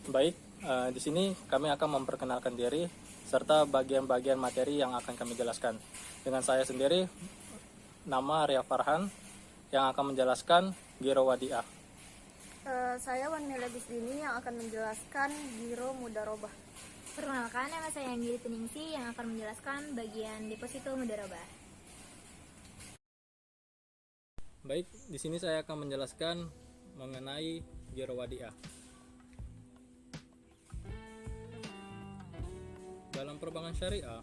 Baik, di sini kami akan memperkenalkan diri serta bagian-bagian materi yang akan kami jelaskan. Dengan saya sendiri, nama Arya Farhan, yang akan menjelaskan Giro Wadiah. Saya Wanila Gusdini yang akan menjelaskan Giro Mudharabah. Perkenalkan, nama saya Anggiri Teningsi yang akan menjelaskan bagian deposito mudharabah. Baik, di sini saya akan menjelaskan mengenai Giro Wadiah. Dalam perbankan syariah,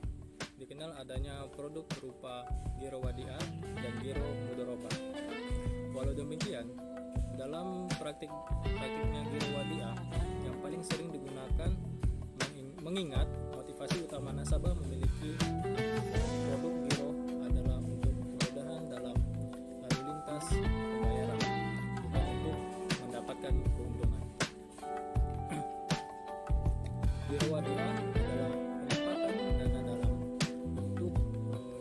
dikenal adanya produk berupa Giro Wadiah dan Giro Mudharabah. Walau demikian, dalam praktiknya Giro Wadiah yang paling sering digunakan mengingat motivasi utama nasabah memiliki produk Giro adalah untuk kemudahan dalam lalu lintas pembayaran, bukan untuk mendapatkan keuntungan. Giro Wadiah adalah penempatan dana dalam bentuk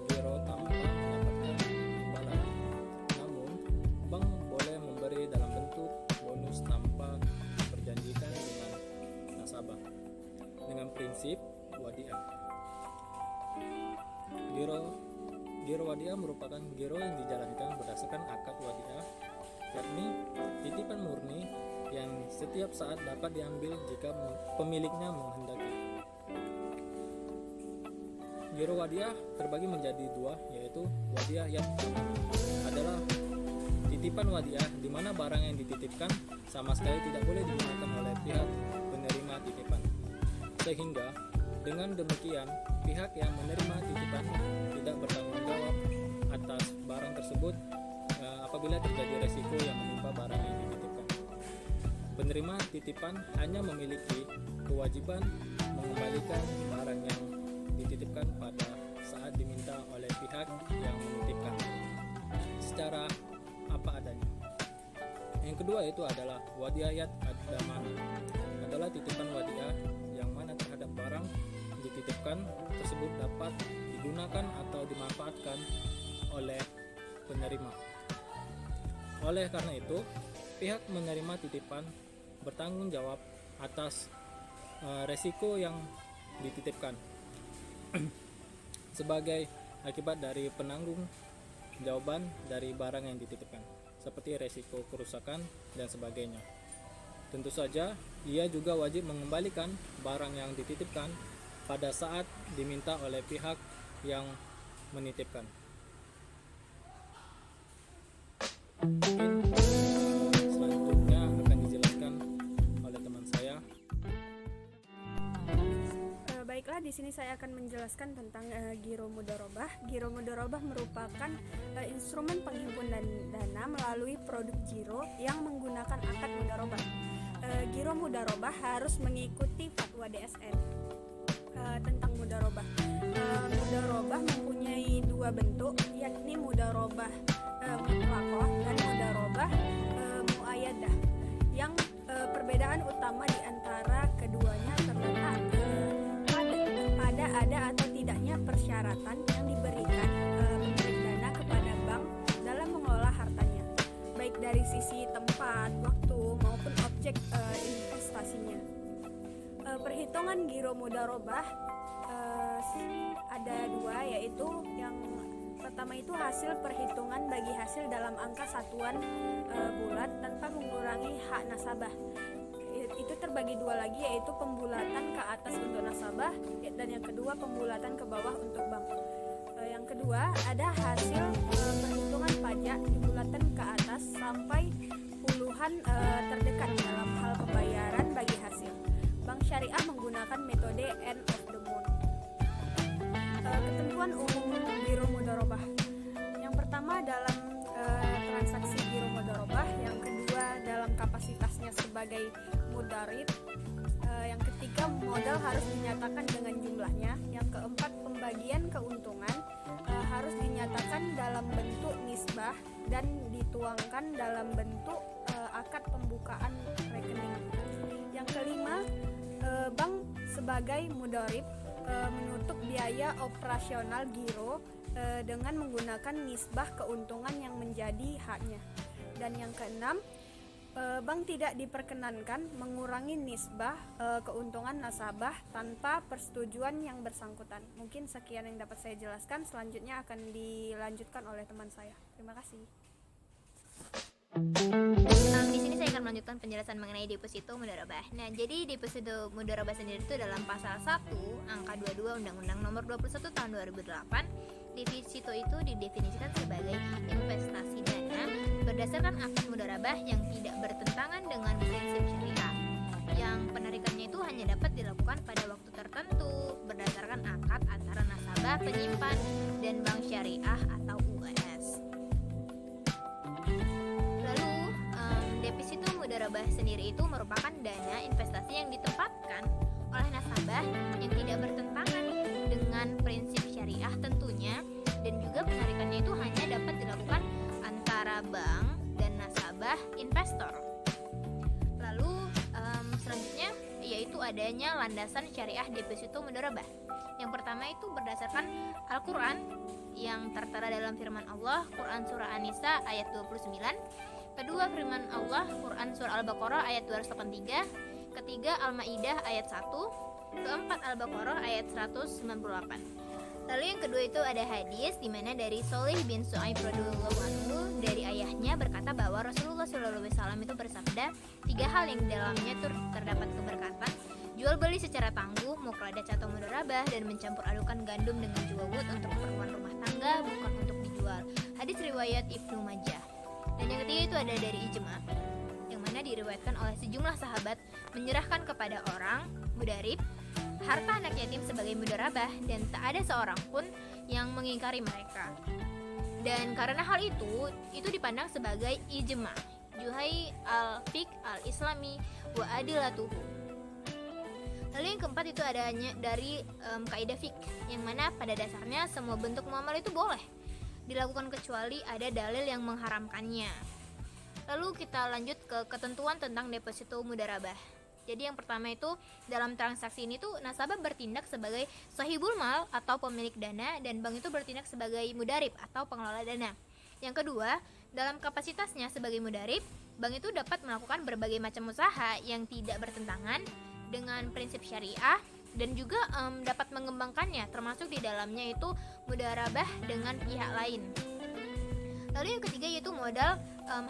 giro tanpa mendapatkan imbalan. Namun, bank boleh memberi dalam bentuk bonus tanpa diperjanjikan dengan nasabah. Dengan prinsip wadiah, Giro Wadiah merupakan giro yang dijalankan berdasarkan akad wadiah, yakni titipan murni yang setiap saat dapat diambil jika pemiliknya menghendaki. Giro Wadiah terbagi menjadi dua, yaitu wadiah yang adalah titipan wadiah di mana barang yang dititipkan sama sekali tidak boleh digunakan oleh pihak penerima titipan. Sehingga dengan demikian pihak yang menerima titipan tidak bertanggung jawab atas barang tersebut apabila terjadi resiko yang menimpa barang yang dititipkan. Penerima titipan hanya memiliki kewajiban mengembalikan barang yang dititipkan pada saat diminta oleh pihak yang menitipkan secara apa adanya. Yang kedua itu adalah wadiayat ad-damana, adalah titipan wadiah yang mana terhadap barang dititipkan tersebut dapat digunakan atau dimanfaatkan oleh penerima. Oleh karena itu, pihak menerima titipan bertanggung jawab atas resiko yang dititipkan sebagai akibat dari penanggung jawaban dari barang yang dititipkan, seperti resiko kerusakan dan sebagainya. Tentu saja, ia juga wajib mengembalikan barang yang dititipkan pada saat diminta oleh pihak yang menitipkan. Mungkin selanjutnya akan dijelaskan oleh teman saya. Baiklah, di sini saya akan menjelaskan tentang Giro Mudharabah. Giro Mudharabah merupakan instrumen penghimpunan dana melalui produk giro yang menggunakan akad mudharabah. Giro Mudharabah harus mengikuti fatwa DSN tentang mudharabah. Mudharabah mempunyai dua bentuk, yakni mudharabah mutlaqah dan mudharabah muayyadah. Yang perbedaan utama di antara keduanya terletak pada ada atau tidaknya persyaratan yang diberikan pemilik dana kepada bank dalam mengelola hartanya, baik dari sisi tempat, waktu maupun objek investasinya. Perhitungan Giro Mudharabah ada dua, yaitu yang pertama itu hasil perhitungan bagi hasil dalam angka satuan bulat tanpa mengurangi hak nasabah. Itu terbagi dua lagi, yaitu pembulatan ke atas untuk nasabah dan yang kedua pembulatan ke bawah untuk bank. Yang kedua ada hasil perhitungan pajak dibulatan ke atas sampai puluhan terdekat dalam hal pembayaran bagi hasil. Bank syariah menggunakan metode end of the month. Ketentuan umum Giro Mudharabah. Yang pertama dalam transaksi Giro Mudharabah, yang kedua sebagai mudharib. Yang ketiga, modal harus dinyatakan dengan jumlahnya. Yang keempat, pembagian keuntungan harus dinyatakan dalam bentuk nisbah dan dituangkan dalam bentuk akad pembukaan rekening. Yang kelima, bank sebagai mudharib menutup biaya operasional giro dengan menggunakan nisbah keuntungan yang menjadi haknya. Dan yang keenam, bank tidak diperkenankan mengurangi nisbah keuntungan nasabah tanpa persetujuan yang bersangkutan. Mungkin sekian yang dapat saya jelaskan, selanjutnya akan dilanjutkan oleh teman saya. Terima kasih. Di sini saya akan melanjutkan penjelasan mengenai deposito mudharabah. Nah, jadi deposito mudharabah sendiri itu dalam pasal 1 angka 22 Undang-Undang Nomor 21 Tahun 2008, deposito itu didefinisikan sebagai investasi dana berdasarkan akad mudharabah yang tidak bertentangan dengan prinsip syariah, yang penarikannya itu hanya dapat dilakukan pada waktu tertentu berdasarkan akad antara nasabah, penyimpan, dan bank syariah atau UAS. Lalu deposito mudharabah sendiri itu merupakan dana investasi yang ditempatkan oleh nasabah yang tidak bertentangan dengan prinsip syariah tentunya, dan juga penarikannya itu hanya dapat dilakukan antara bank dan nasabah investor. Lalu selanjutnya yaitu adanya landasan syariah deposito mudharabah. Yang pertama itu berdasarkan Al-Quran yang tertera dalam firman Allah, Quran Surah An-Nisa ayat 29. Kedua, firman Allah, Quran Surah Al-Baqarah ayat 283. Ketiga, Al-Ma'idah ayat 1. Keempat, Al-Baqarah ayat 198. Lalu yang kedua itu ada hadis di mana dari Sholih bin Su'aib radhiyallahu anhu dari ayahnya berkata bahwa Rasulullah SAW itu bersabda, 3 hal yang di dalamnya terdapat keberkatan: jual beli secara tangguh, muqadah atau mudharabah, dan mencampur adukan gandum dengan juwawud untuk keperluan rumah tangga, bukan untuk dijual. Hadis riwayat Ibnu Majah. Dan yang ketiga itu ada dari ijma, yang mana diriwayatkan oleh sejumlah sahabat menyerahkan kepada orang mudharib harta anak yatim sebagai mudharabah, dan tak ada seorang pun yang mengingkari mereka. Dan karena hal itu dipandang sebagai ijma, Juhai al-fiqh al-islami wa adilatuhu. Lalu yang keempat itu adanya dari kaidah fiqh, yang mana pada dasarnya semua bentuk muamalah itu boleh dilakukan kecuali ada dalil yang mengharamkannya. Lalu kita lanjut ke ketentuan tentang deposito mudharabah. Jadi yang pertama itu dalam transaksi ini tuh nasabah bertindak sebagai sahibul mal atau pemilik dana, dan bank itu bertindak sebagai mudharib atau pengelola dana. Yang kedua, dalam kapasitasnya sebagai mudharib, bank itu dapat melakukan berbagai macam usaha yang tidak bertentangan dengan prinsip syariah, dan juga dapat mengembangkannya, termasuk di dalamnya itu mudharabah dengan pihak lain. Lalu yang ketiga yaitu modal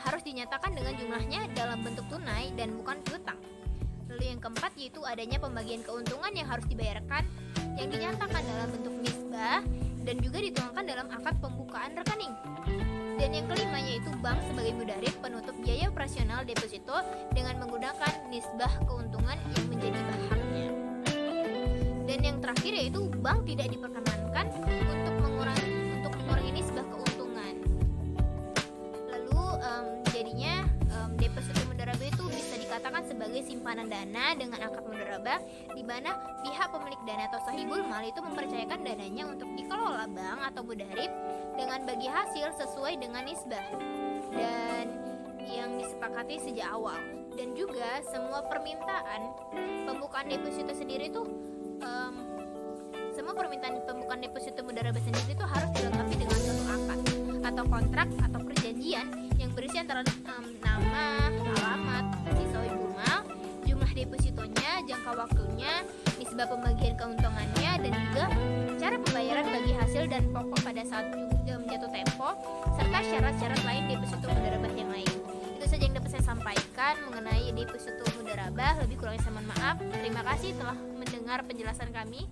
harus dinyatakan dengan jumlahnya dalam bentuk tunai dan bukan piutang. Lalu yang keempat yaitu adanya pembagian keuntungan yang harus dibayarkan, yang dinyatakan dalam bentuk nisbah dan juga dituangkan dalam akad pembukaan rekening. Dan yang kelima yaitu bank sebagai mudharib penutup biaya operasional deposito dengan menggunakan nisbah keuntungan yang menjadi haknya. Dan yang terakhir yaitu bank tidak diperkenankan untuk mengurangi nisbah keuntungan. Lalu jadinya deposito mudharabah itu bisa dikatakan sebagai simpanan dana dengan akad mudharabah, di mana pihak pemilik dana atau sahibul mal itu mempercayakan dananya untuk dikelola bank atau mudharib dengan bagi hasil sesuai dengan nisbah dan yang disepakati sejak awal. Dan juga semua permintaan pembukaan deposito sendiri itu semua permintaan pembukaan deposito mudharabah sendiri itu harus dilengkapi dengan suatu akad atau kontrak atau perjanjian yang berisi antara nama, alamat, si sahibul mal, jumlah depositonya, jangka waktunya, nisbah pembagian keuntungannya, dan juga cara pembayaran bagi hasil dan pokok pada saat jatuh tempo, serta syarat-syarat lain deposito mudharabah yang lain. Itu saja yang dapat saya sampaikan mengenai deposito mudharabah. Lebih kurangnya saya mohon maaf. Terima kasih telah mendengar penjelasan kami.